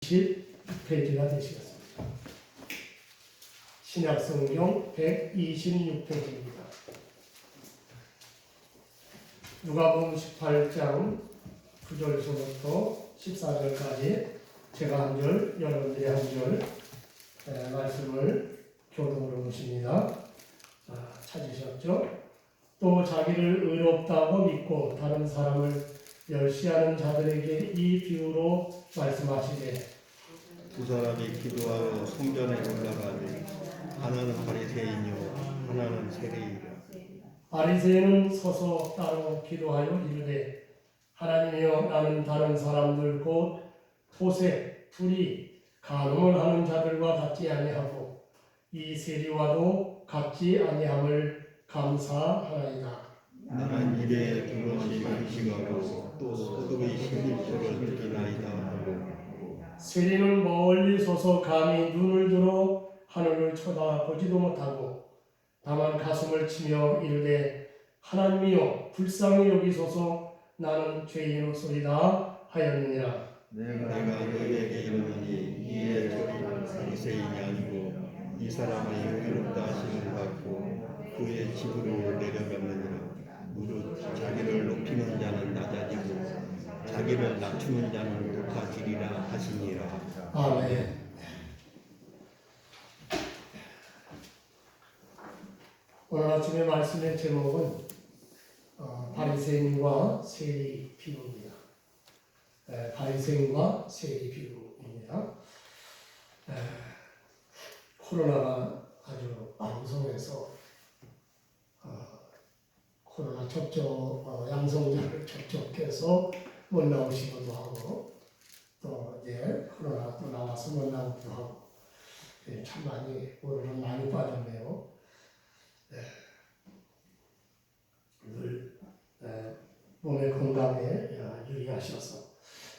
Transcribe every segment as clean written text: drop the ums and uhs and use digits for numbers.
26페이지가 되시겠습니다. 신약성경 126페이지입니다. 누가복음 18장 9절에서부터 14절까지 제가 한 절, 여러분들이 한 절 말씀을 교독으로 보십니다. 찾으셨죠? 또 자기를 의롭다고 믿고 다른 사람을 멸시하는 자들에게 이 비유로 말씀하시되 두 사람이 기도하러 성전에 올라가되 하나는 바리새인이요 하나는 세리이라. 바리새인은 서서 따로 기도하여 이르되 하나님이여 나는 다른 사람들 곧 토세, 불이, 간음을 하는 자들과 같지 아니하고 이 세리와도 같지 아니함을 감사하나이다. 나는 입에 두루마리 의식하고 또 소득의 11조를 느끼나이다 하고. 세리는 멀리 서서 감히 눈을 들어 하늘을 쳐다보지도 못하고 다만 가슴을 치며 이르되 하나님이여 불쌍히 여기소서 나는 죄인으로소이다 하였느니라. 내가 너희에게 이르노니 이에 저리는 바리새인이 아니고 이 사람의 의롭다 하심을 받고 그의 집으로 내려갔느니라. 무릇 자기를 높이는 자는 낮아지고 자기를 낮추는 자는 높아지리라 하시니라. 아멘. 오늘 아침의 말씀의 제목은 바리새인과 세리 비유입니다. 바리새인과 세리 비유입니다. 코로나가 아주 방송에서 코로나 양성자를 접촉해서 못 나오시기도 하고 또 이제 코로나 또 나와서 못 나오기도 하고 참 올해는 많이 빠졌네요. 늘 몸의 건강에 유의하셔서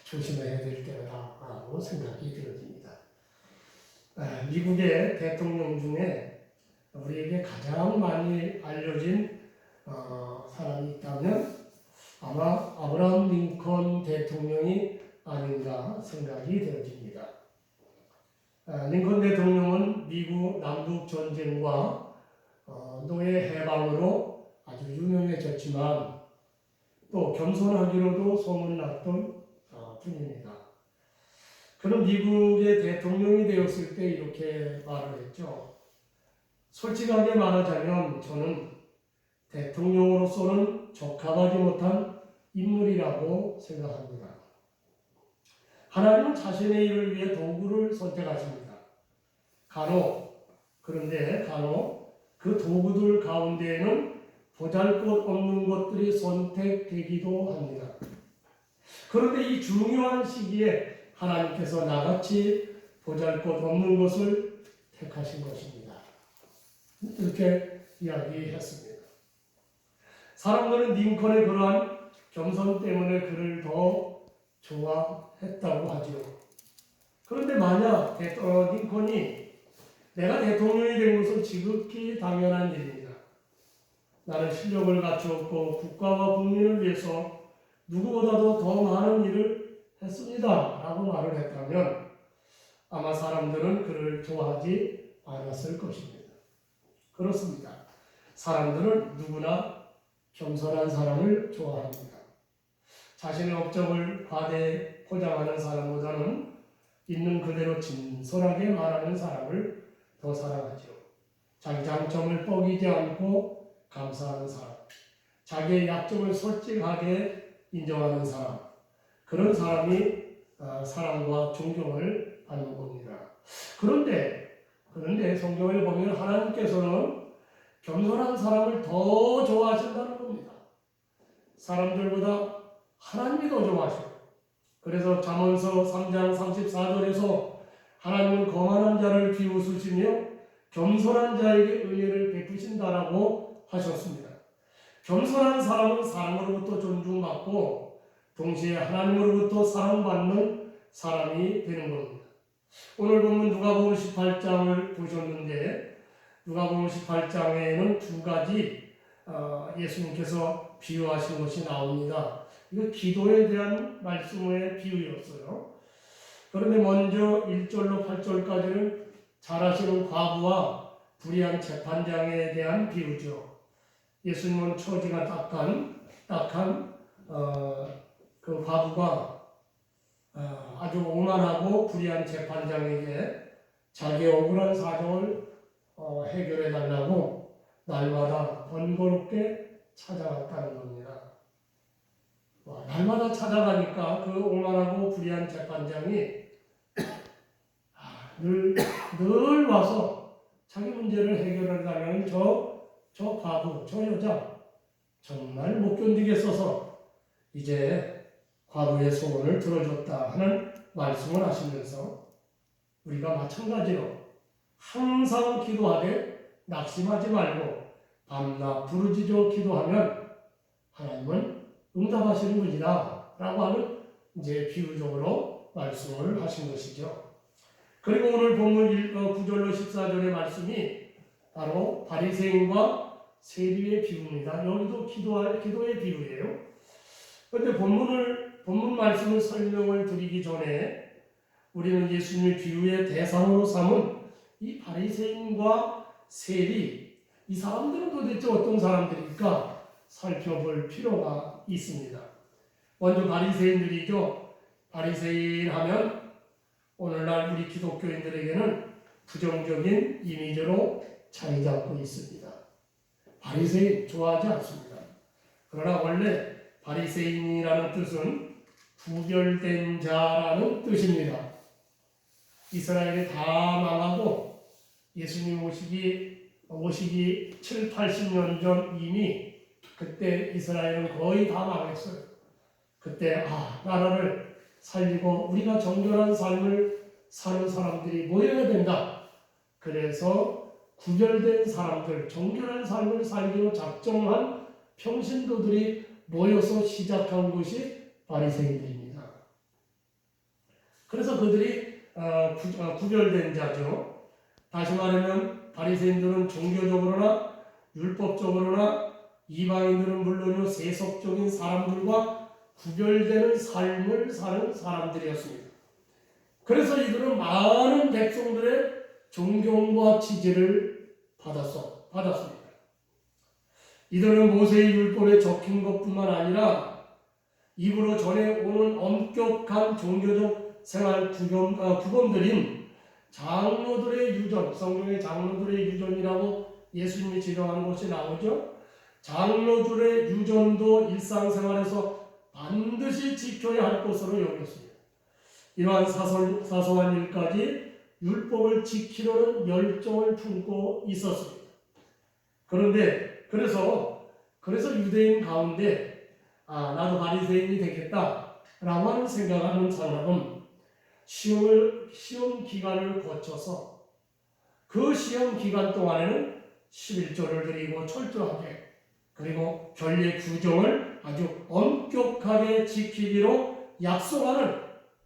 조심해야 될 때라고 생각이 들어집니다. 미국의 대통령 중에 우리에게 가장 많이 알려진 사람이 있다면 아마 아브라함 링컨 대통령이 아닌가 생각이 되어집니다. 링컨 대통령은 미국 남북 전쟁과 노예 해방으로 아주 유명해졌지만 또 겸손하기로도 소문났던 분입니다. 그는 미국의 대통령이 되었을 때 이렇게 말을 했죠. 솔직하게 말하자면 저는 대통령으로서는 적합하지 못한 인물이라고 생각합니다. 하나님은 자신의 일을 위해 도구를 선택하십니다. 그런데 간혹 그 도구들 가운데에는 보잘것없는 것들이 선택되기도 합니다. 그런데 이 중요한 시기에 하나님께서 나같이 보잘것없는 것을 택하신 것입니다. 이렇게 이야기했습니다. 사람들은 링컨의 그러한 겸손 때문에 그를 더 좋아했다고 하죠. 그런데 만약 링컨이 내가 대통령이 된 것은 지극히 당연한 일입니다. 나는 실력을 갖추었고 국가와 국민을 위해서 누구보다도 더 많은 일을 했습니다. 라고 말을 했다면 아마 사람들은 그를 좋아하지 않았을 것입니다. 그렇습니다. 사람들은 누구나 겸손한 사람을 좋아합니다. 자신의 업적을 과대 포장하는 사람보다는 있는 그대로 진솔하게 말하는 사람을 더 사랑하죠. 자기 장점을 뻐기지 않고 감사하는 사람, 자기의 약점을 솔직하게 인정하는 사람, 그런 사람이 사랑과 존경을 받는 겁니다. 그런데 성경을 보면 하나님께서는 겸손한 사람을 더 좋아하신다는 겁니다. 사람들보다 하나님이 더 좋아하셔요. 그래서 잠언서 3장 34절에서 하나님은 거만한 자를 비웃으시며 겸손한 자에게 은혜를 베푸신다라고 하셨습니다. 겸손한 사람은 사람으로부터 존중받고 동시에 하나님으로부터 사랑받는 사람이 되는 겁니다. 오늘 보면 누가복음 18장을 보셨는데 누가복음 18장에는 두 가지 예수님께서 비유하신 것이 나옵니다. 이거 기도에 대한 말씀의 비유였어요. 그런데 먼저 1절로 8절까지는 잘 아시는 과부와 불의한 재판장에 대한 비유죠. 예수님은 처지가 딱한 그 과부가 아주 오만하고 불의한 재판장에게 자기의 억울한 사정을 해결해 달라고 날마다 번거롭게 찾아왔다는 겁니다. 날마다 찾아가니까 그 오만하고 불의한 재판장이 늘 와서 자기 문제를 해결하려는 저 과부, 저 여자 정말 못 견디겠어서 이제 과부의 소원을 들어줬다 하는 말씀을 하시면서 우리가 마찬가지로 항상 기도하되 낙심하지 말고 밤낮 부르짖어 기도하면 하나님은 응답하시는 것이다 라고 하는 이제 비유적으로 말씀을 하신 것이죠. 그리고 오늘 본문 9절로 14절의 말씀이 바로 바리새인과 세리의 비유입니다. 여기도 기도의 비유예요. 그런데 본문 말씀을 설명을 드리기 전에 우리는 예수님의 비유의 대상으로 삼은 이 바리새인과 세리, 이 사람들은 도대체 어떤 사람들일까 살펴볼 필요가 있습니다. 먼저 바리새인들이죠. 바리새인 하면 오늘날 우리 기독교인들에게는 부정적인 이미지로 자리 잡고 있습니다. 바리새인 좋아하지 않습니다. 그러나 원래 바리새인이라는 뜻은 구별된 자라는 뜻입니다. 이스라엘이 다 망하고 예수님 오시기 7, 80년 전 이미 그때 이스라엘은 거의 다 망했어요. 그때 나라를 살리고 우리가 정결한 삶을 사는 사람들이 모여야 된다. 그래서 구별된 사람들, 정결한 삶을 살기로 작정한 평신도들이 모여서 시작한 것이 바리새인들입니다. 그래서 그들이 구별된 자죠. 다시 말하면 바리새인들은 종교적으로나 율법적으로나 이방인들은 물론이요 세속적인 사람들과 구별되는 삶을 사는 사람들이었습니다. 그래서 이들은 많은 백성들의 존경과 지지를 받았습니다. 이들은 모세의 율법에 적힌 것뿐만 아니라 입으로 전해오는 엄격한 종교적 생활 규범들인 장로들의 유전, 성경의 장로들의 유전이라고 예수님이 지정하는 것이 나오죠. 장로들의 유전도 일상생활에서 반드시 지켜야 할 것으로 여겼습니다. 이러한 사소한 일까지 율법을 지키려는 열정을 품고 있었습니다. 그런데 그래서 유대인 가운데 나도 바리새인이 되겠다라고 하는 생각하는 사람은 시험 기간을 거쳐서 그 시험 기간 동안에는 11조를 드리고 철저하게 그리고 결례 규정을 아주 엄격하게 지키기로 약속하는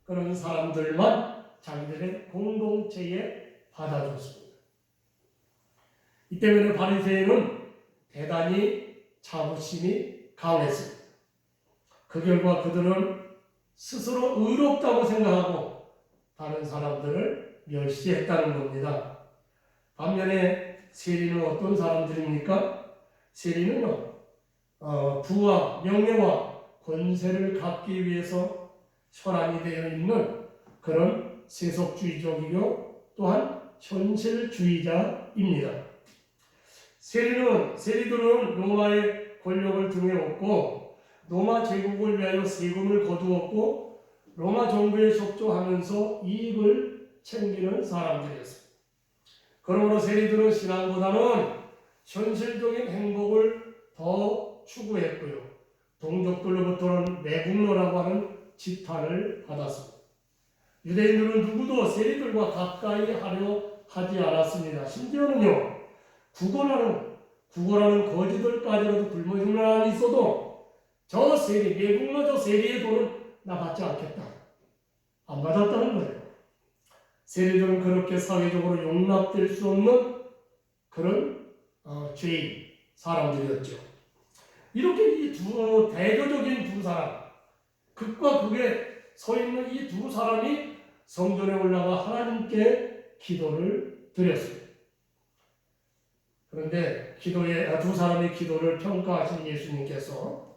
그런 사람들만 자기들의 공동체에 받아줬습니다. 이 때문에 바리새인은 대단히 자부심이 강했습니다. 그 결과 그들은 스스로 의롭다고 생각하고 다른 사람들을 멸시했다는 겁니다. 반면에 세리는 어떤 사람들입니까? 세리는요, 부와 명예와 권세를 갖기 위해서 혈안이 되어 있는 그런 세속주의적이고 또한 현실주의자입니다. 세리들은 로마의 권력을 등에 업고 로마 제국을 위하여 세금을 거두었고 로마 정부에 협조하면서 이익을 챙기는 사람들이었습니다. 그러므로 세리들은 신앙보다는 현실적인 행복을 더 추구했고요. 동족들로부터는 매국노라고 하는 지탄을 받았습니다. 유대인들은 누구도 세리들과 가까이 하려 하지 않았습니다. 심지어는요, 구걸하는 거지들까지라도 굶어죽는 있어도 저 세리, 매국노 저 세리의 돈은 나 받지 않겠다. 안 받았다는 거예요. 세리들은 그렇게 사회적으로 용납될 수 없는 그런 죄인 사람들이었죠. 이렇게 이 대조적인 두 사람, 극과 극에 서 있는 이 두 사람이 성전에 올라가 하나님께 기도를 드렸습니다. 그런데 두 사람의 기도를 평가하신 예수님께서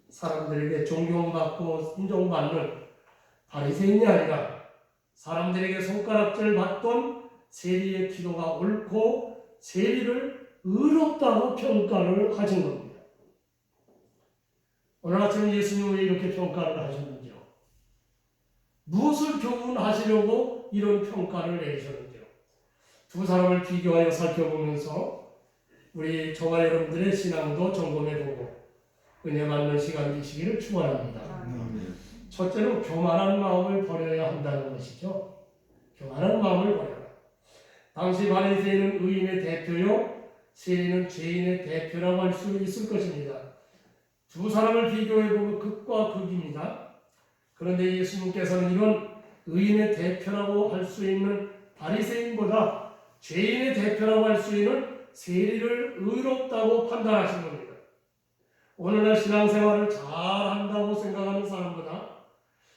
사람들에게 존경받고 인정받는 바리새인이 아니라 사람들에게 손가락질 받던 세리의 기도가 옳고 세리를 의롭다고 평가를 하신 겁니다. 오늘 아침 예수님은 왜 이렇게 평가를 하셨는지요? 무엇을 교훈하시려고 이런 평가를 내리셨는지요? 두 사람을 비교하여 살펴보면서 우리 저와 여러분들의 신앙도 점검해보고 은혜 받는 시간 되시기를 축원합니다. 첫째로 교만한 마음을 버려야 한다는 것이죠. 교만한 마음을 버려라. 당시 바리새인은 의인의 대표요, 세리는 죄인의 대표라고 할 수 있을 것입니다. 두 사람을 비교해보면 극과 극입니다. 그런데 예수님께서는 이런 의인의 대표라고 할 수 있는 바리새인보다 죄인의 대표라고 할 수 있는 세리를 의롭다고 판단하신 겁니다. 오늘날 신앙생활을 잘한다고 생각하는 사람보다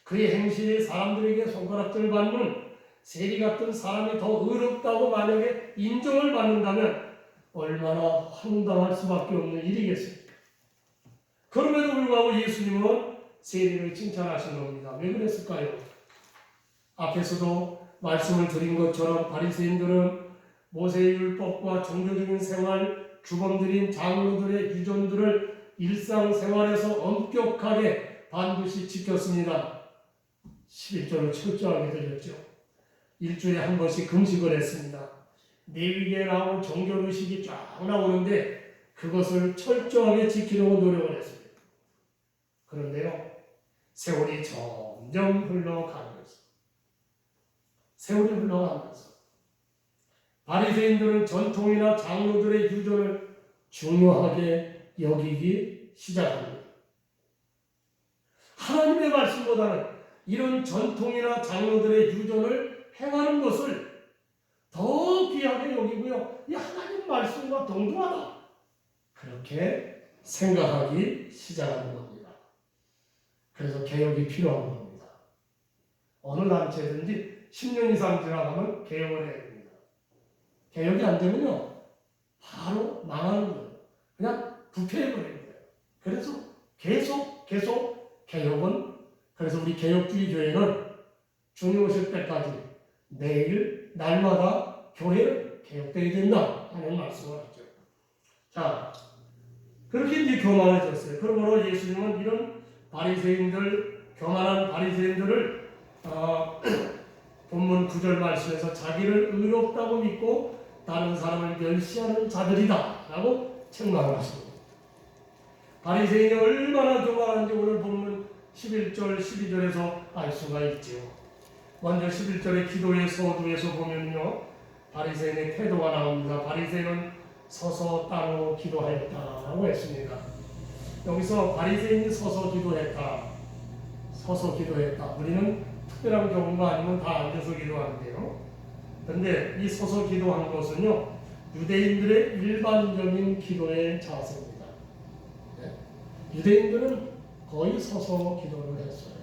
그의 행실이 사람들에게 손가락질 받는 세리 같은 사람이 더 의롭다고 만약에 인정을 받는다면 얼마나 황당할 수밖에 없는 일이겠습니까? 그럼에도 불구하고 예수님은 세리를 칭찬하신 겁니다. 왜 그랬을까요? 앞에서도 말씀을 드린 것처럼 바리새인들은 모세의 율법과 종교적인 생활, 규범들인 장로들의 유전들을 일상생활에서 엄격하게 반드시 지켰습니다. 11절을 철저하게 드렸죠. 일주일에 한 번씩 금식을 했습니다. 레위기에 나오는 종교의식이 쫙 나오는데 그것을 철저하게 지키려고 노력을 했습니다. 그런데요, 세월이 점점 흘러가면서 바리새인들은 전통이나 장로들의 유전을 중요하게 여기기 시작합니다. 하나님의 말씀보다는 이런 전통이나 장로들의 유전을 행하는 것을 더 귀하게 여기고요, 이 하나님 말씀과 동등하다, 그렇게 생각하기 시작하는 겁니다. 그래서 개혁이 필요한 겁니다. 어느 단체든지 10년 이상 지나가면 개혁을 해야 됩니다. 개혁이 안 되면요, 바로 망하는 거예요. 그냥 부패해버리는 거예요. 그래서 계속 개혁은, 그래서 우리 개혁주의 교회는 주님 오실 때까지 매일 날마다 교회를 개혁되어야 된다 하는 말씀을 하죠. 자, 그렇게 이제 교만해졌어요. 그러므로 예수님은 이런 바리새인들, 교만한 바리새인들을 본문 9절 말씀에서 자기를 의롭다고 믿고 다른 사람을 멸시하는 자들이다 라고 책망을 하십니다. 바리새인이 얼마나 교만한지 오늘 본문 11절, 12절에서 알 수가 있지요. 먼저 11절의 기도의 서두에서 보면요, 바리새인의 태도가 나옵니다. 바리새인은 서서 따로 기도했다라고 했습니다. 여기서 바리새인이 서서 기도했다. 우리는 특별한 경우가 아니면 다 앉아서 기도하는데요. 그런데 이 서서 기도한 것은요, 유대인들의 일반적인 기도의 자세입니다. 네? 유대인들은 거의 서서 기도를 했어요.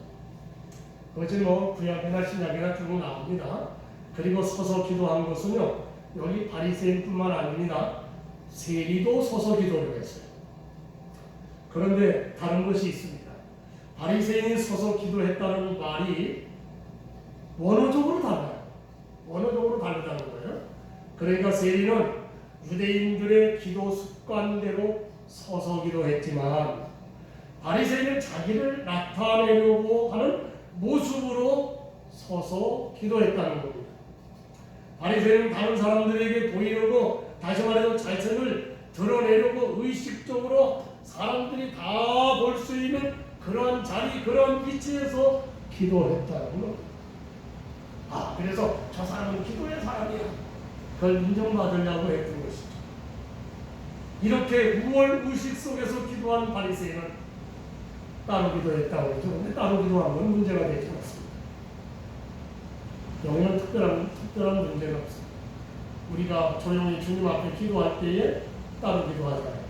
그것이 구약이나 신약이나 쭉 나옵니다. 그리고 서서 기도한 것은요, 여기 바리새인뿐만 아닙니다. 세리도 서서 기도를 했어요. 그런데 다른 것이 있습니다. 바리새인이 서서 기도했다는 말이 원어적으로 다르다는 거예요. 그러니까 세리는 유대인들의 기도 습관대로 서서 기도했지만 바리새인은 자기를 나타내려고 하는 모습으로 서서 기도했다는 겁니다. 바리새인은 다른 사람들에게 보이려고, 다시 말해서 자신을 드러내려고 의식적으로 사람들이 다 볼 수 있는 그런 자리, 그런 위치에서 기도했다는 겁니다. 그래서 저 사람은 기도의 사람이야, 그걸 인정받으려고 했던 것이죠. 이렇게 우월의식 속에서 기도한 바리새인은 따로 기도했다고 했죠. 근데 따로 기도한 건 문제가 되지 않습니다. 여기는 특별한 문제가 없습니다. 우리가 조용히 주님 앞에 기도할 때에 따로 기도하잖아요.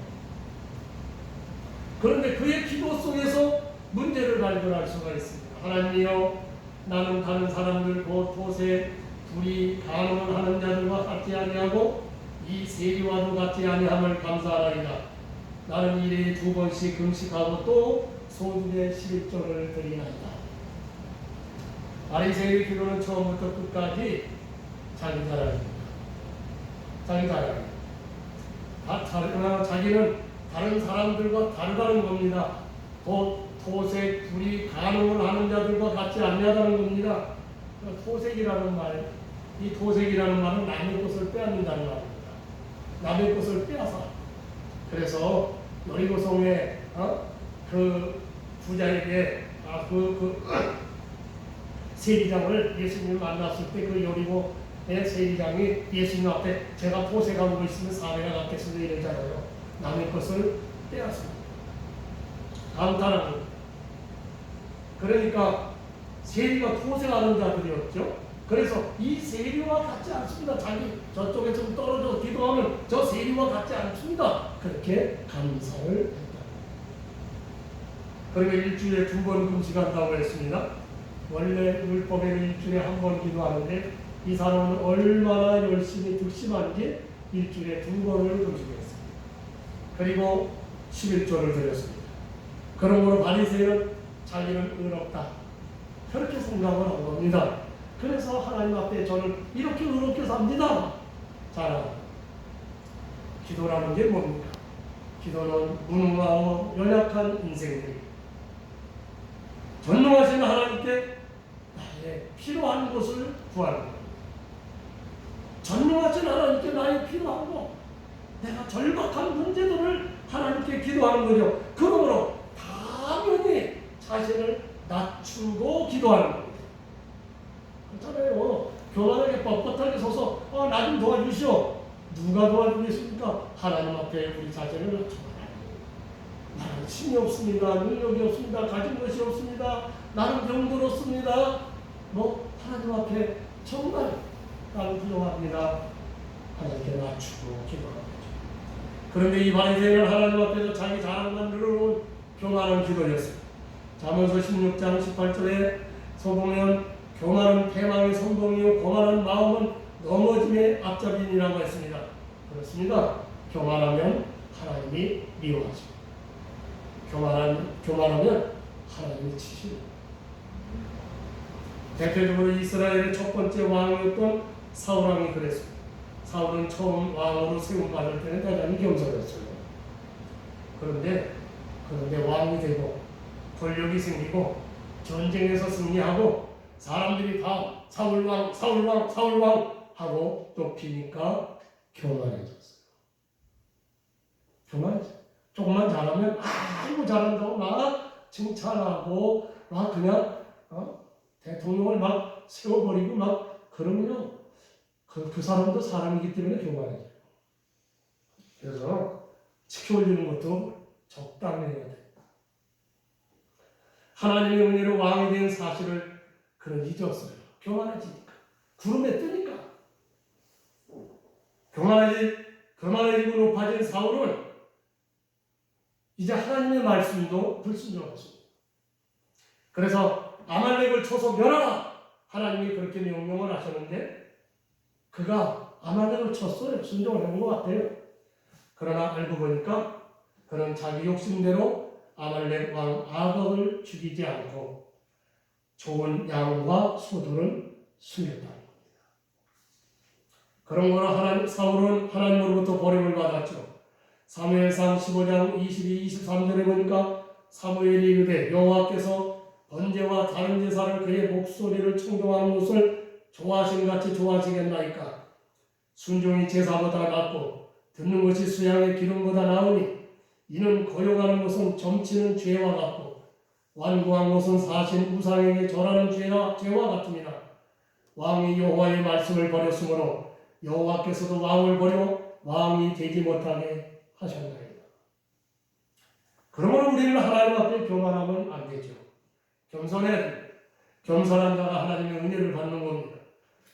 그런데 그의 기도 속에서 문제를 발견할 수가 있습니다. 하나님이여, 나는 다른 사람들 곧 도세 불이 간음을 하는 자들과 같지 아니하고 이 세리와도 같지 아니함을 감사하나이다. 나는 일일이 2번씩 금식하고 또 소득의 11조를 드리나이다. 바리새인의 기도는 처음부터 끝까지 자기 자랑입니다. 자기 자랑. 자기는 다른 사람들과 다르다는 겁니다. 곧 토색, 불이 간음을 하는 자들과 같지 않냐다는 겁니다. 토색이라는 말, 이 토색이라는 말은 남의 것을 빼앗는다는 말입니다. 남의 것을 빼앗아. 그래서 여리고성의 그 부자에게 세리장을 예수님을 만났을 때 그 여리고의 세리장이 예수님 앞에 제가 토색하고 있으면 사례가 낫겠습니다 이러잖아요. 남의 것을 빼앗습니다. 강탈하고. 그러니까 세리가 토색하는 자들이었죠. 그래서 이 세리와 같지 않습니다. 자기 저쪽에 좀 떨어져 기도하면 저 세리와 같지 않습니다. 그렇게 감사를 했다. 그러면 일주일에 2번 금식한다고 했습니다. 원래 율법에는 일주일에 1번 기도하는데 이 사람은 얼마나 열심히 득심한지 일주일에 2번을 금식했습니다. 그리고 11조를 드렸습니다. 그러므로 바리새인은 자기는 의롭다. 그렇게 생각을 한 겁니다. 그래서 하나님 앞에 저는 이렇게 의롭게 삽니다. 자, 기도라는 게 뭡니까? 기도는 무능하고 연약한 인생들. 전능하신 하나님께 나의 필요한 것을 구하는 것. 전능하신 하나님께 나의 필요한 것. 내가 절박한 문제들을 하나님께 기도하는 거죠. 그러므로 당연히 자신을 낮추고 기도하는 겁니다. 그렇잖아요. 교만하게 뻣뻣하게 서서 나 좀 도와주시오. 누가 도와주겠습니까? 하나님 앞에 우리 자신을 낮춰라. 나는 힘이 없습니다. 능력이 없습니다. 가진 것이 없습니다. 나는 병들었습니다. 하나님 앞에 정말 나는 부족합니다. 하나님께 낮추고 기도하는 거죠. 그런데 이 바리새인은 하나님 앞에서 자기 자랑만 늘어놓은 교만한 기도였습니다. 잠언서 16장 18절에 보면 교만은 패망의 선봉이요 거만한 마음은 넘어짐의 앞잡이니라고 했습니다. 그렇습니다. 교만하면 하나님이 미워하십니다. 교만하면 하나님이 치십니다. 대표적으로 이스라엘의 첫 번째 왕이었던 사울왕이 그랬습니다. 사울은 처음 왕으로 세움받을 때는 대단히 겸손했어요. 그런데 왕이 되고 권력이 생기고 전쟁에서 승리하고 사람들이 다 사울왕 하고 높이니까 교만해졌어요. 교만해졌어요. 조금만 잘하면 아이고 잘한다고 막 칭찬하고 막 그냥 대통령을 막 세워버리고 막 그러면요 그 사람도 사람이기 때문에 교만해져요. 그래서 지켜주는 것도 적당히 해야 돼요. 하나님의 은혜로 왕이 된 사실을 그는 잊었어요. 교만해지니까. 구름에 뜨니까. 교만해지고 높아진 사울은 이제 하나님의 말씀도 불순종했습니다. 그래서 아말렉을 쳐서 멸하라! 하나님이 그렇게 명령을 하셨는데 그가 아말렉을 쳤어요. 순종을 한 것 같아요. 그러나 알고 보니까 그는 자기 욕심대로 아말렉 왕 아각을 죽이지 않고 좋은 양과 소들은 숨겼다는 겁니다. 그런 거로 사울은 하나님으로부터 버림을 받았죠. 사무엘상 15장 22, 23절에 보니까 사무엘이 이르되 여호와께서 번제와 다른 제사를 그의 목소리를 청종하는 것을 좋아하신 같이 좋아하시겠나이까. 순종이 제사보다 낫고 듣는 것이 수양의 기름보다 나으니 이는 거역하는 것은 점치는 죄와 같고 완고한 것은 사신 우상에게 절하는 죄와 같습니다. 왕이 여호와의 말씀을 버렸으므로 여호와께서도 왕을 버려 왕이 되지 못하게 하셨나이다. 그러므로 우리는 하나님 앞에 교만하면 안 되죠. 겸손한 자가 하나님의 은혜를 받는 겁니다.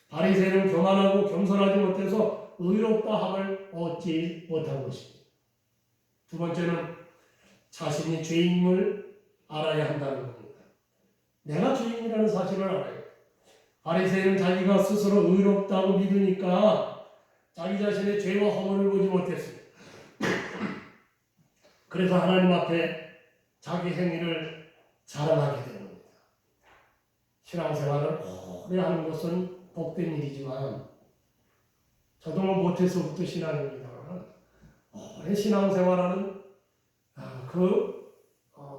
바리새인은 교만하고 겸손하지 못해서 의롭다 함을 얻지 못한 것입니다. 두 번째는 자신이 죄인임을 알아야 한다는 겁니다. 내가 죄인이라는 사실을 알아요. 바리새인은 자기가 스스로 의롭다고 믿으니까 자기 자신의 죄와 허물을 보지 못했습니다. 그래서 하나님 앞에 자기 행위를 자랑하게 되는 겁니다. 신앙생활을 오래 하는 것은 복된 일이지만 저도 뭐 못해서부터 신앙입니다만 오래 신앙생활하는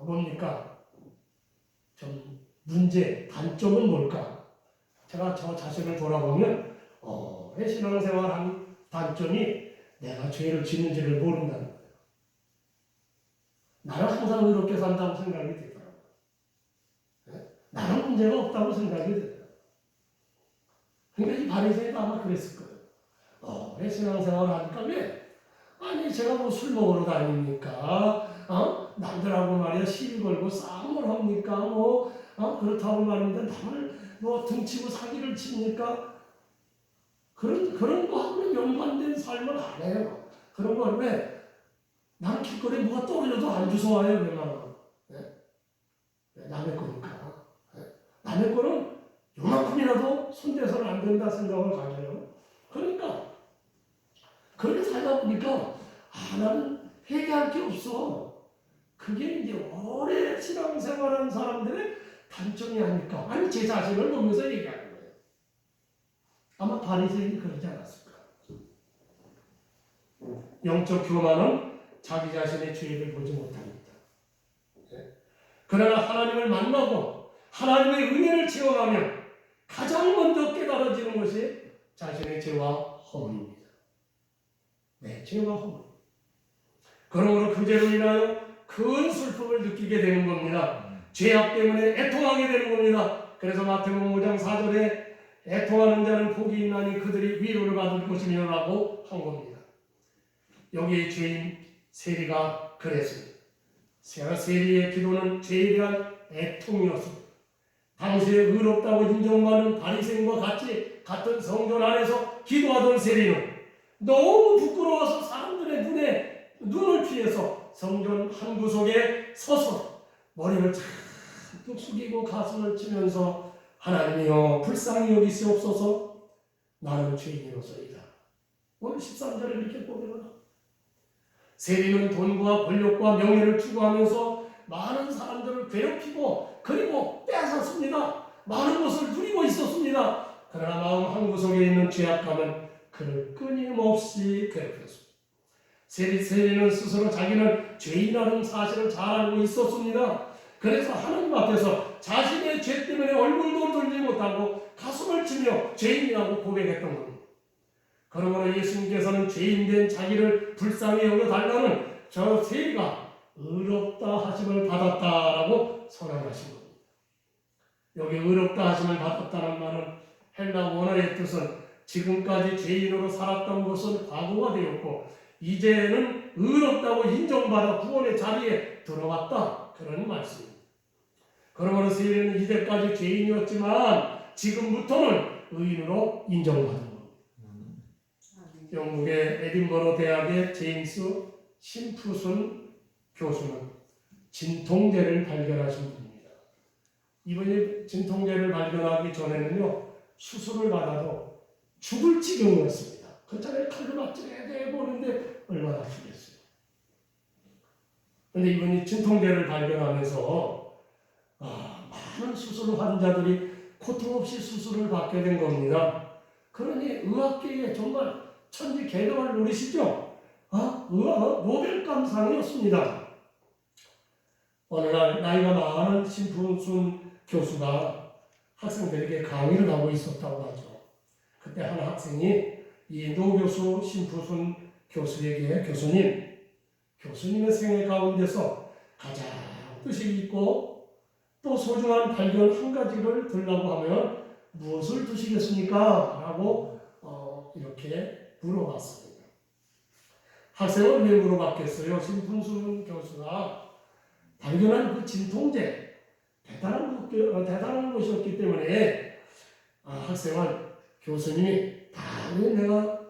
뭡니까? 좀 문제, 단점은 뭘까? 제가 저 자신을 돌아보면 오래 신앙생활한 단점이 내가 죄를 짓는지를 모른다는 거예요. 나는 항상 의롭게 산다고 생각이 되더라고요. 나는 문제가 없다고 생각이 되더라고요. 그러니까 이 바리새인도 아마 그랬을 거예요. 왜 신앙생활을 하니까 왜? 아니 제가 뭐 술 먹으러 다닙니까? 남들하고 말이야 시비 걸고 싸움을 합니까? 그렇다고 말입니다. 남을 뭐 등치고 사기를 칩니까? 그런 거하고는 연관된 삶을 안 해요. 그런 걸 왜? 나는 길거리에 뭐가 떨어져도 안 주워와요. 웬만하면. 남의 거니까. 남의 거는 요만큼이라도 손대서는 안 된다 생각을 가져요. 그러니까 그렇게 살다 보니까 나는 회개할 게 없어. 그게 이제 오래 신앙생활하는 사람들의 단점이 아닐까. 아니 제 자신을 보면서 얘기하는 거예요. 아마 바리새인이 그러지 않았을까. 영적 교만은 자기 자신의 죄를 보지 못합니다. 그러나 하나님을 만나고 하나님의 은혜를 체험하면 가장 먼저 깨달아지는 것이 자신의 죄와 허물입니다. 내 죄와 허물. 그러므로 그 죄로 인하여 큰 슬픔을 느끼게 되는 겁니다. 죄악 때문에 애통하게 되는 겁니다. 그래서 마태복음 5장 4절에 애통하는 자는 복이 있나니 그들이 위로를 받을 것이며 라고 한 겁니다. 여기에 죄인 세리가 그랬습니다. 세리의 기도는 죄에 대한 애통이었습니다. 당시에 의롭다고 인정받는 바리새인과 같은 성전 안에서 기도하던 세리는 너무 부끄러워서 사람들의 눈을 피해서 성전 한 구석에 서서 머리를 잔뜩 숙이고 가슴을 치면서 하나님이여 불쌍히 여기시옵소서 나는 죄인이로소이다. 오늘 13절에 이렇게 고백을 세리는 돈과 권력과 명예를 추구하면서 많은 사람들을 괴롭히고 그리고 빼앗았습니다. 많은 것을 누리고 있었습니다. 그러나 마음 한구석에 있는 죄악감은 그를 끊임없이 괴롭혔습니다. 세리는 스스로 자기는 죄인이라는 사실을 잘 알고 있었습니다. 그래서 하나님 앞에서 자신의 죄 때문에 얼굴도 들지 못하고 가슴을 치며 죄인이라고 고백했던 겁니다. 그러므로 예수님께서는 죄인된 자기를 불쌍히 여겨달라는 저 세리가 의롭다 하심을 받았다라고 선언하신 겁니다. 여기 의롭다 하심을 받았다는 말은 헬라 원어의 뜻은 지금까지 죄인으로 살았던 것은 과거가 되었고 이제는 의롭다고 인정받아 구원의 자리에 들어왔다 그런 말씀입니다. 그러므로 세리는 이제까지 죄인이었지만 지금부터는 의인으로 인정받은 겁니다. 영국의 에딘버러 대학의 제임스 심프슨 교수는 진통제를 발견하신 분입니다. 이분이 진통제를 발견하기 전에는요 수술을 받아도 죽을 지경이었습니다. 그렇잖아요. 칼로 맞춰야 되고 그런데 얼마나 아프겠어요. 그런데 이분이 진통제를 발견하면서 많은 수술 환자들이 고통 없이 수술을 받게 된 겁니다. 그러니 의학계에 정말 천지 개벽을 노리시죠? 노벨감상이었습니다. 어느 날 나이가 많은 심프슨 교수가 학생들에게 강의를 하고 있었다고 하죠. 그때 한 학생이 이 노 교수 심프슨 교수에게 교수님의 생애 가운데서 가장 뜻이 있고 또 소중한 발견 한 가지를 들라고 하면 무엇을 두시겠습니까? 라고 이렇게 물어봤습니다. 학생은 왜 물어봤겠어요? 심프슨 교수가 발견한 그 진통제 대단한 것이었기 때문에 학생은 교수님이 당연히 내가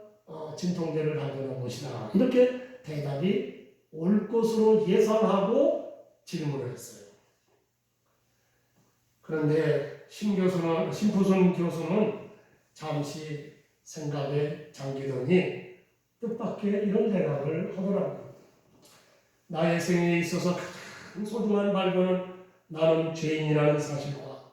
진통제를 발견한 것이다 이렇게 대답이 올 것으로 예상하고 질문을 했어요. 그런데 심푸순 교수는 잠시 생각에 잠기더니 뜻밖의 이런 대답을 하더라고요. 나의 생애에 있어서 가장 소중한 발견은 나는 죄인이라는 사실과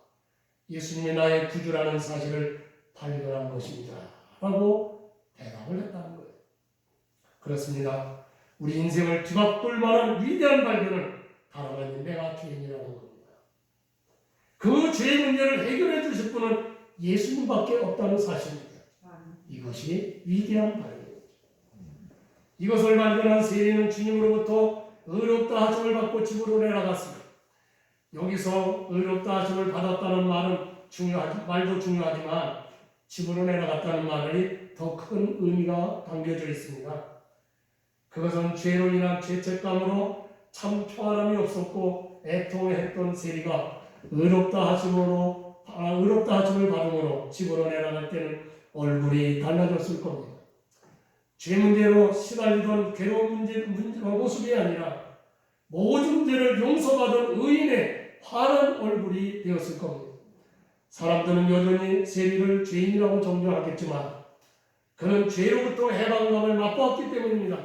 예수님이 나의 구주라는 사실을 발견한 것입니다. 라고 대답을 했다는 거예요. 그렇습니다. 우리 인생을 뒤바꿀 만한 위대한 발견은 다름 아닌 내가 죄인이라는 겁니다. 그 죄 문제를 해결해 주실 분은 예수님밖에 없다는 사실입니다. 이것이 위대한 발견입니다. 이것을 발견한 세리는 주님으로부터 의롭다 하심을 받고 집으로 내려갔습니다. 여기서 의롭다 하심을 받았다는 말도 중요하지만 집으로 내려갔다는 말이 더 큰 의미가 담겨져 있습니다. 그것은 죄로 인한 죄책감으로 참 평안함이 없었고 애통했던 세리가 의롭다 하심을 받음으로 집으로 내려갈 때는 얼굴이 달라졌을 겁니다. 죄 문제로 시달리던 괴로운 모습이 아니라 모든 죄를 용서받은 의인의 환한 얼굴이 되었을 겁니다. 사람들은 여전히 세리를 죄인이라고 정죄하겠지만 그는 죄로부터 해방감을 맛보았기 때문입니다.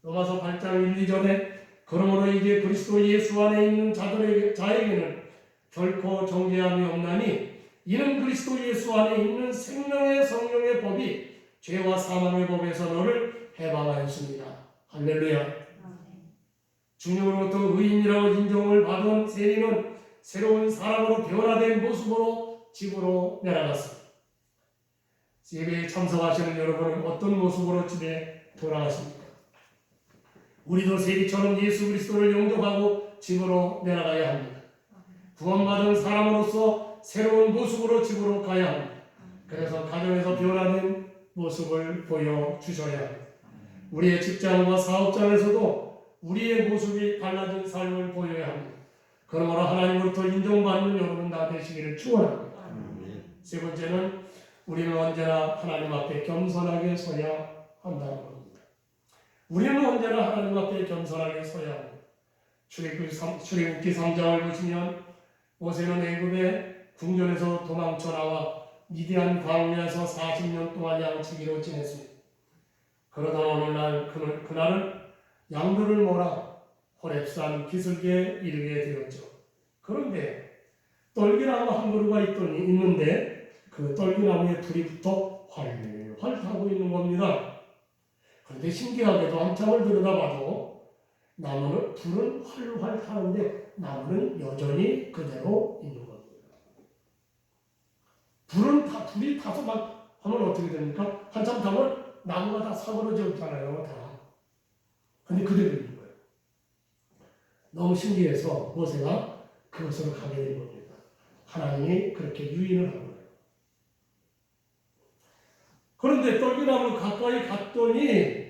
로마서 8장 1, 2절에 그러므로 이제 그리스도 예수 안에 있는 자에게는 결코 정죄함이 없나니 이는 그리스도 예수 안에 있는 생명의 성령의 법이 죄와 사망의 법에서 너를 해방하였습니다. 할렐루야. 주님으로부터 의인이라고 인정을 받은 세리는 새로운 사람으로 변화된 모습으로 집으로 내려갔습니다. 예배에 참석하시는 여러분은 어떤 모습으로 집에 돌아가십니까? 우리도 세리처럼 예수 그리스도를 영접하고 집으로 내려가야 합니다. 구원받은 사람으로서 새로운 모습으로 집으로 가야 합니다. 그래서 가정에서 변화된 모습을 보여주셔야 합니다. 우리의 직장과 사업장에서도 우리의 모습이 달라진 삶을 보여야 합니다. 그러므로 하나님으로부터 인정받는 여러분 다 되시기를 축원합니다. 세 번째는 우리는 언제나 하나님 앞에 겸손하게 서야 한다는 겁니다. 우리는 언제나 하나님 앞에 겸손하게 서야 합니다. 출애굽기 3장을 보시면 모세는 애굽의 궁전에서 도망쳐 나와 미디안 광야에서 40년 동안 양치기로 지냈습니다. 그러다 어느 날 그날은 양들을 몰아 호렙산 기슭에 이르게 되었죠. 그런데 떨기나무 한 그루가 있는데 그 떨기나무에 불이 붙어 활활 타고 있는 겁니다. 그런데 신기하게도 한참을 들여다봐도 불은 활활 타는데 나무는 여전히 그대로 있는 겁니다. 불이 타서 막 하면 어떻게 됩니까? 한참 타면 나무가 다 사그러져 있잖아요. 다. 근데 그대로 있는 거예요. 너무 신기해서 모세가 그것으로 가게 된 겁니다. 하나님이 그렇게 유인을 한 거예요. 그런데 떨기나무 가까이 갔더니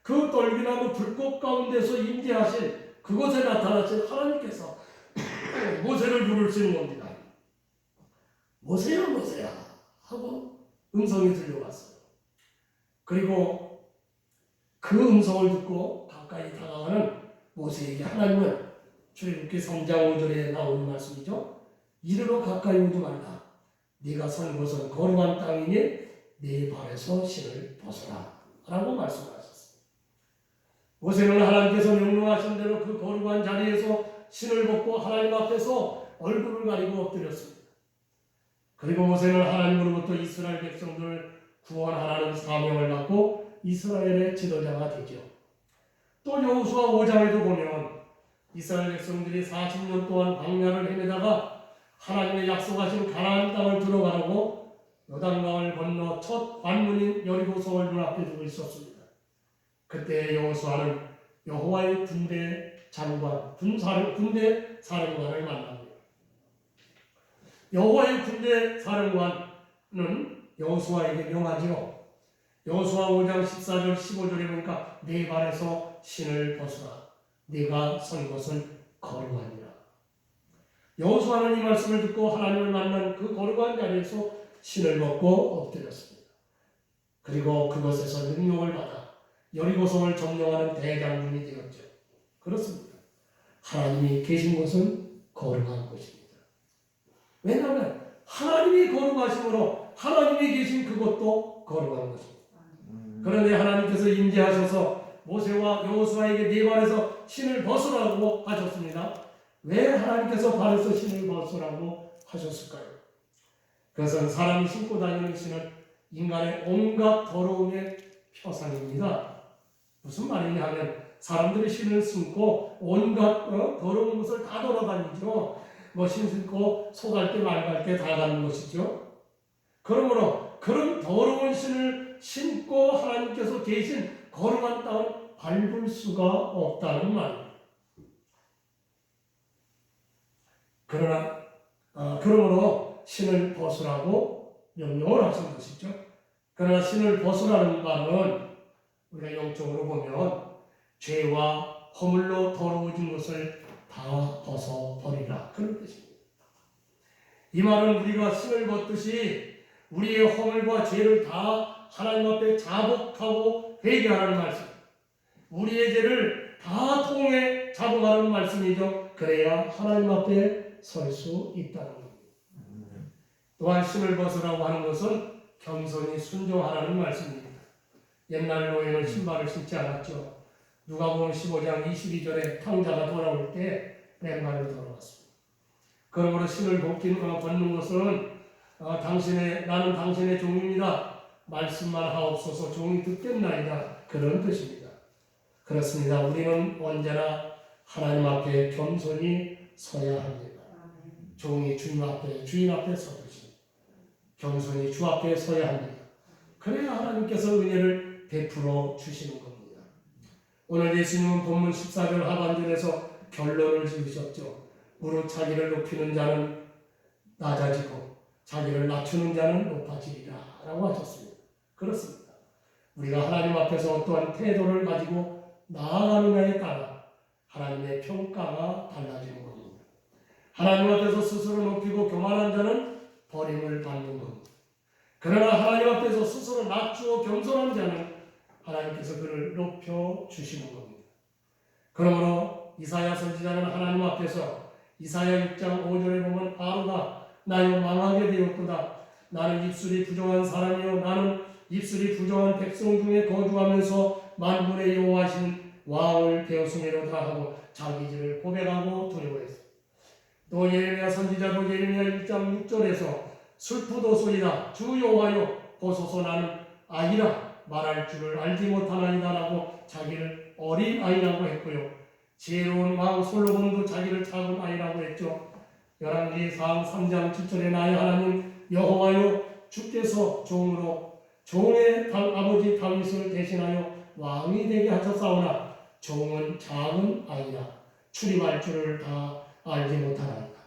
그 떨기나무 불꽃 가운데서 임재하신 그곳에 나타나신 하나님께서 모세를 부르시는 겁니다. 모세야 모세야 하고 음성이 들려왔어요. 그리고 그 음성을 듣고 가까이 다가가는 모세에게 하나님은 출애굽기 3장 5절에 나오는 말씀이죠. 이르러 가까이 오지 말라. 네가 선 곳은 거룩한 땅이니 네 발에서 신을 벗어라 라고 말씀하셨습니다. 모세는 하나님께서 명령하신 대로 그 거룩한 자리에서 신을 벗고 하나님 앞에서 얼굴을 가리고 엎드렸습니다. 그리고 모세는 하나님으로부터 이스라엘 백성들을 구원하라는 사명을 받고 이스라엘의 지도자가 되죠. 또 여호수아 5장에도 보면 이스라엘 백성들이 40년 동안 광야를 헤매다가 하나님의 약속하신 가나안 땅을 들어가려고 요단강을 건너 첫 관문인 여리고성을 눈앞에 두고 있었습니다. 그때 여호수아는 여호와의 군대 사령관을 만납니다. 여호와의 군대 사령관은 여호수아에게 명하지요. 여호수아 5장 14절 15절에 보니까 네 발에서 신을 벗으라. 네가 선 곳은 거룩하니라. 여호수아는 이 말씀을 듣고 하나님을 만난 그 거룩한 자리에서 신을 벗고 엎드렸습니다. 그리고 그곳에서 능력을 받아 여리고성을 점령하는 대장군이 되었죠. 그렇습니다. 하나님이 계신 곳은 거룩한 곳입니다. 왜냐하면 하나님이 거룩하심으로 하나님이 계신 그것도 거룩한 것입니다. 그런데 하나님께서 임재하셔서 모세와 여호수아에게 네 발에서 신을 벗으라고 하셨습니다. 왜 하나님께서 발에서 신을 벗으라고 하셨을까요? 그것은 사람이 신고 다니는 신은 인간의 온갖 더러움의 표상입니다. 무슨 말이냐 하면 사람들이 신을 신고 온갖 더러운 것을 다 돌아다니죠. 신 신고 속할 때 말갈 때 다 가는 것이죠. 그러므로 그런 더러운 신을 신고 하나님께서 계신 거룩한 땅을 밟을 수가 없다는 말입니다. 그러므로 신을 벗으라고 명령을 하신 것이죠. 그러나 신을 벗으라는 말은 우리가 영적으로 보면 죄와 허물로 더러워진 것을 다 벗어버리라 그런 뜻입니다. 이 말은 우리가 신을 벗듯이 우리의 허물과 죄를 다 하나님 앞에 자복하고 회개하라는 말씀, 우리의 죄를 다 통해 자복하라는 말씀이죠. 그래야 하나님 앞에 설 수 있다는 겁니다. 또한 신을 벗으라고 하는 것은 겸손히 순종하라는 말씀입니다. 옛날 노예는 신발을 신지 않았죠. 누가복음 15장 22절에 탕자가 돌아올 때 맨발로 돌아왔습니다. 그러므로 신을 벗는 것은 나는 당신의 종입니다. 말씀만 하옵소서 종이 듣겠나이다. 그런 뜻입니다. 그렇습니다. 우리는 언제나 하나님 앞에 겸손히 서야 합니다. 종이 주인 앞에 서듯이 겸손히 주 앞에 서야 합니다. 그래야 하나님께서 은혜를 베풀어 주시는 겁니다. 오늘 예수님은 본문 14절 하반절에서 결론을 지으셨죠. 무릇 자기를 높이는 자는 낮아지고 자기를 낮추는 자는 높아지리라 라고 하셨습니다. 그렇습니다. 우리가 하나님 앞에서 어떠한 태도를 가지고 나아가느냐에 따라 하나님의 평가가 달라지는 겁니다. 하나님 앞에서 스스로 높이고 교만한 자는 버림을 받는 겁니다. 그러나 하나님 앞에서 스스로 낮추어 겸손한 자는 하나님께서 그를 높여주시는 겁니다. 그러므로 이사야 선지자는 하나님 앞에서 이사야 6장 5절에 보면 바로가 나여 망하게 되었도다. 나는 입술이 부정한 사람이요 나는 입술이 부정한 백성 중에 거주하면서 만군의 여호와신 왕을 배웠음이로다 하고 자기 죄를 고백하고 두려워했습니다. 또 예레미야 선지자도 예레미야 1장 6절에서 슬프도소이다 주 여호와여 보소서 나는 아이라 말할 줄을 알지 못하나이다 라고 자기를 어린 아이라고 했고요. 지혜로운 왕 솔로몬도 자기를 작은 아이라고 했죠. 열왕기상 3장 7절에 나의 하나님 여호와여 주께서 종의 아버지 다윗을 대신하여 왕이 되게 하셨사오나 종은 작은 아이라 출입할 줄을 다 알지 못하나이다.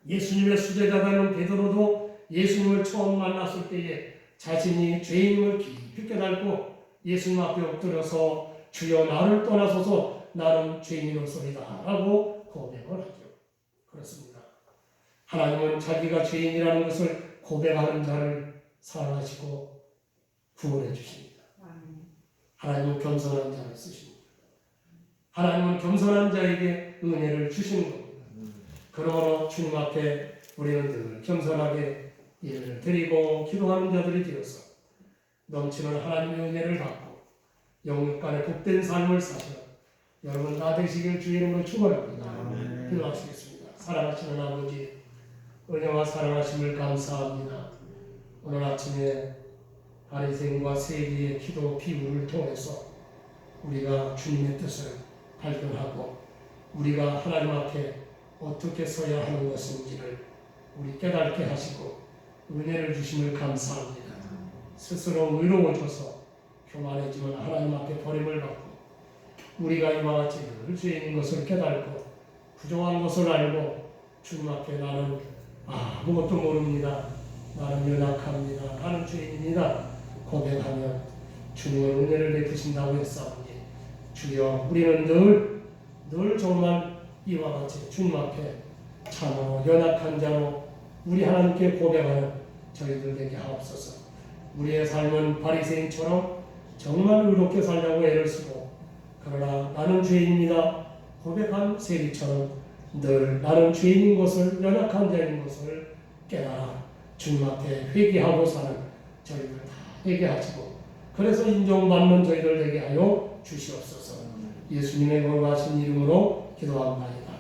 예수님의 수제자다는 베드로도 예수님을 처음 만났을 때에 자신이 죄인임을 깊이 깨닫고 예수님 앞에 엎드려서 주여 나를 떠나소서 나는 죄인이로소이다 라고 고백을 하죠. 그렇습니다. 하나님은 자기가 죄인이라는 것을 고백하는 자를 사랑하시고 구원해 주십니다. 하나님은 겸손한 자를 쓰십니다. 하나님은 겸손한 자에게 은혜를 주시는 겁니다. 그러므로 주님 앞에 우리는 늘 겸손하게 예배를 드리고 기도하는 자들이 되어서 넘치는 하나님의 은혜를 받고 영육간의 복된 삶을 사시는 여러분 다 되시길 주의 이름으로 축원합니다. 기도하시겠습니다. 사랑하시는 아버지 은혜와 사랑하심을 감사합니다. 오늘 아침에 바리새인과 세리의 기도 비유를 통해서 우리가 주님의 뜻을 발견하고 우리가 하나님 앞에 어떻게 서야 하는 것인지를 우리 깨닫게 하시고 은혜를 주심을 감사합니다. 스스로 의로워져서 교만해지면 하나님 앞에 버림을 받고 우리가 이와 같이 늘 죄인 것을 깨닫고 부정한 것을 알고 주님 앞에 나는 아무것도 모릅니다. 나는 연약합니다. 나는 죄인입니다. 고백하면 주님의 은혜를 베푸신다고 했사오니 주여 우리는 늘 정말 이와 같이 주님 앞에 참으로 연약한 자로 우리 하나님께 고백하는 저희들 되게 하옵소서. 우리의 삶은 바리새인처럼 정말 의롭게 살려고 애를 쓰고 그러나 나는 죄인입니다 고백한 세리처럼 늘 나는 죄인인 것을, 연약한 자인 것을 깨달아 주님 앞에 회개하고 사는 저희들 다 되게 하시고, 그래서 인정받는 저희들 되게 하여 주시옵소서. 예수님의 거룩하신 이름으로 기도합니다.